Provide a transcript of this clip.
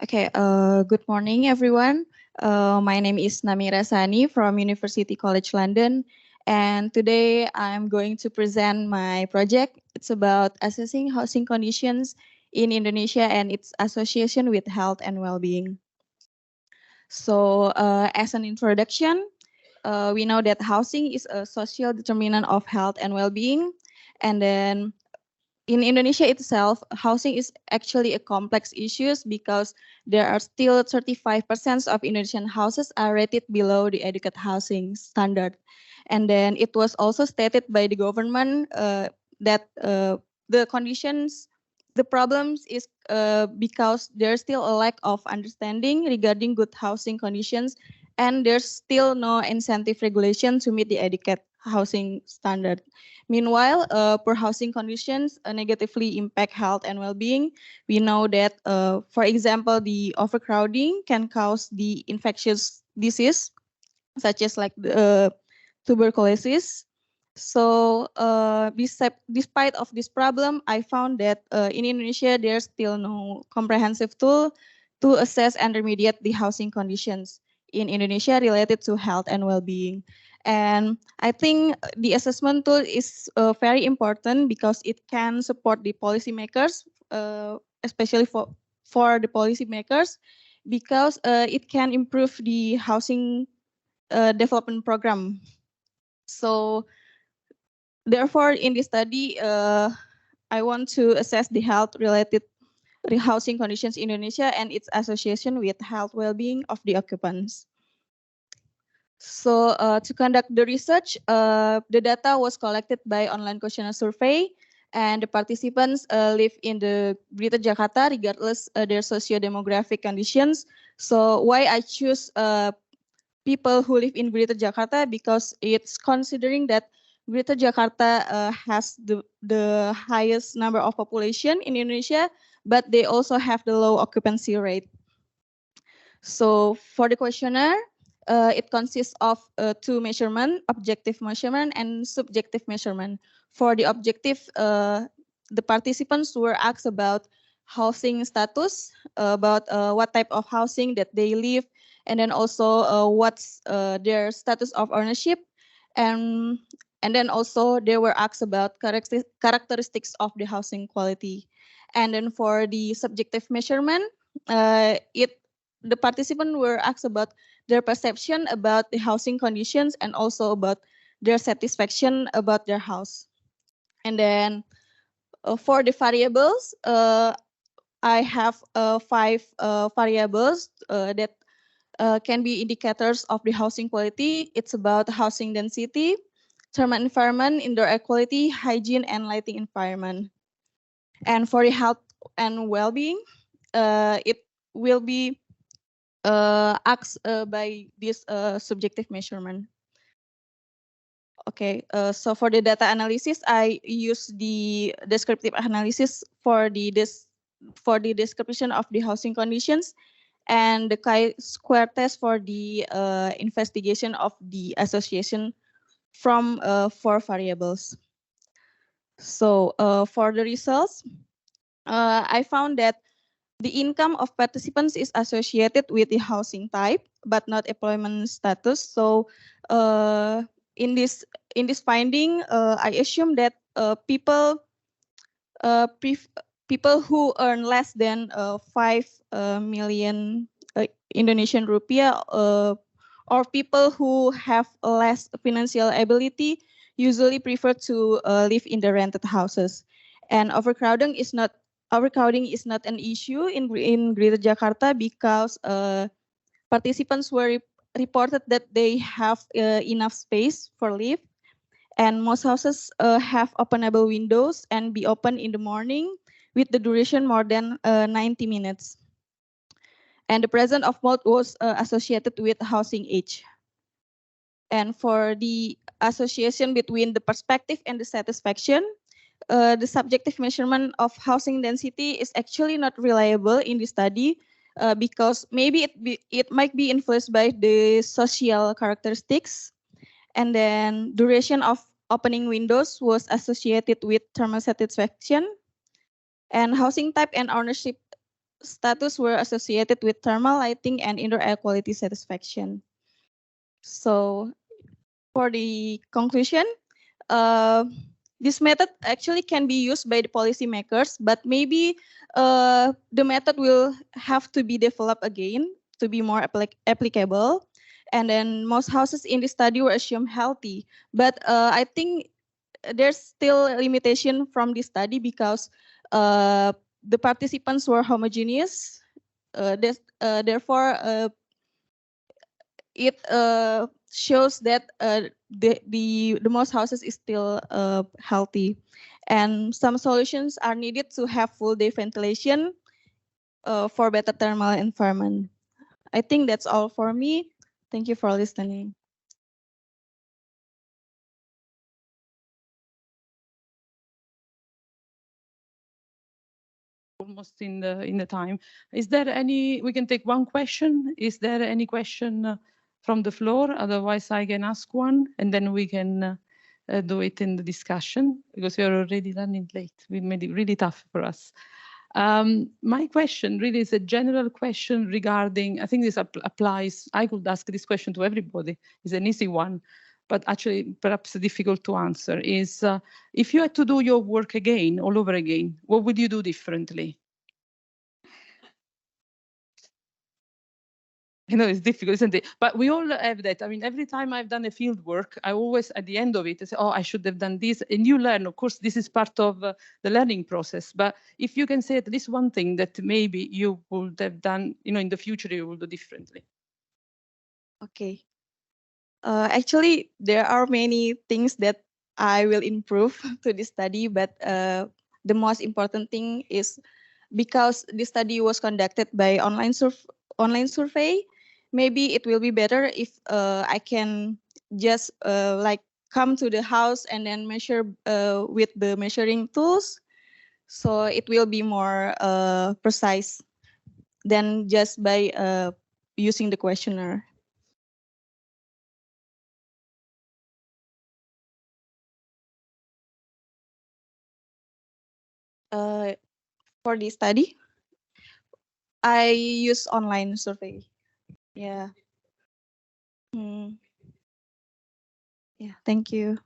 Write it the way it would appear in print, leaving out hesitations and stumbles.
Okay, good morning, everyone. My name is Namira Sani from University College London, and today I'm going to present my project. It's about assessing housing conditions in Indonesia and its association with health and well-being. So, as an introduction, we know that housing is a social determinant of health and well-being, and then in Indonesia itself, housing is actually a complex issue because there are still 35% of Indonesian houses are rated below the adequate housing standard. And then it was also stated by the government that the conditions, the problems is because there's still a lack of understanding regarding good housing conditions, and there's still no incentive regulation to meet the adequate housing standard. Meanwhile, poor housing conditions negatively impact health and well-being. We know that, for example, the overcrowding can cause the infectious disease, such as like the tuberculosis. So, despite of this problem, I found that in Indonesia there's still no comprehensive tool to assess and remediate the housing conditions in Indonesia related to health and well-being. And I think the assessment tool is very important because it can support the policymakers, especially for the policymakers, because it can improve the housing development program. So therefore, in this study, I want to assess the health-related housing conditions in Indonesia and its association with health well-being of the occupants. So to conduct the research, the data was collected by online questionnaire survey, and the participants live in the Greater Jakarta regardless their socio-demographic conditions. So why I choose people who live in Greater Jakarta, because it's considering that Greater Jakarta has the highest number of population in Indonesia, but they also have the low occupancy rate. So for the questionnaire, it consists of two measurements, objective measurement and subjective measurement. For the objective, the participants were asked about housing status, about what type of housing that they live, and then also what's their status of ownership, and and then also they were asked about characteristics of the housing quality. And then for the subjective measurement, it the participants were asked about their perception about the housing conditions and also about their satisfaction about their house. And then for the variables, I have five variables that can be indicators of the housing quality. It's about housing density, thermal environment, indoor air quality, hygiene, and lighting environment. And for the health and well-being, it will be asked by this subjective measurement. Okay, so for the data analysis, I use the descriptive analysis for for the description of the housing conditions, and the chi-square test for the investigation of the association from four variables. So for the results, I found that the income of participants is associated with the housing type, but not employment status. So, in this finding, I assume that uh, pref- people who earn less than 5 million Indonesian rupiah, or people who have less financial ability, usually prefer to live in the rented houses. And overcrowding is not an issue in Greater Jakarta because participants were reported that they have enough space for live, and most houses have openable windows and be open in the morning with the duration more than 90 minutes. And the presence of mold was associated with housing age. And for the association between the perspective and the satisfaction, the subjective measurement of housing density is actually not reliable in the study because maybe it might be influenced by the social characteristics, and then duration of opening windows was associated with thermal satisfaction, and housing type and ownership status were associated with thermal lighting and indoor air quality satisfaction. So for the conclusion, this method actually can be used by the policymakers, but maybe the method will have to be developed again to be more applicable. And then most houses in the study were assumed healthy, but I think there's still a limitation from this study because the participants were homogeneous. Therefore, it shows that the most houses is still healthy, and some solutions are needed to have full day ventilation for better thermal environment. I think that's all for me. Thank you for listening. Almost in the time. Is there any? We can take one question. Is there any question from the floor? Otherwise, I can ask one, and then we can do it in the discussion because we are already running late. We made it really tough for us. My question really is a general question regarding. I think this applies. I could ask this question to everybody. It's an easy one, but actually perhaps difficult to answer. Is if you had to do your work again, all over again, what would you do differently? I know it's difficult, isn't it? But we all have that. I mean, every time I've done a field work, I always, at the end of it, I say, oh, I should have done this. And you learn, of course, this is part of the learning process. But if you can say at least one thing that maybe you would have done, in the future, you will do differently. Okay. Actually, there are many things that I will improve to this study, but the most important thing is because this study was conducted by online survey, maybe it will be better if I can just like come to the house and then measure with the measuring tools, so it will be more precise than just by using the questionnaire. For this study, I use online survey. Yeah. Yeah. Thank you.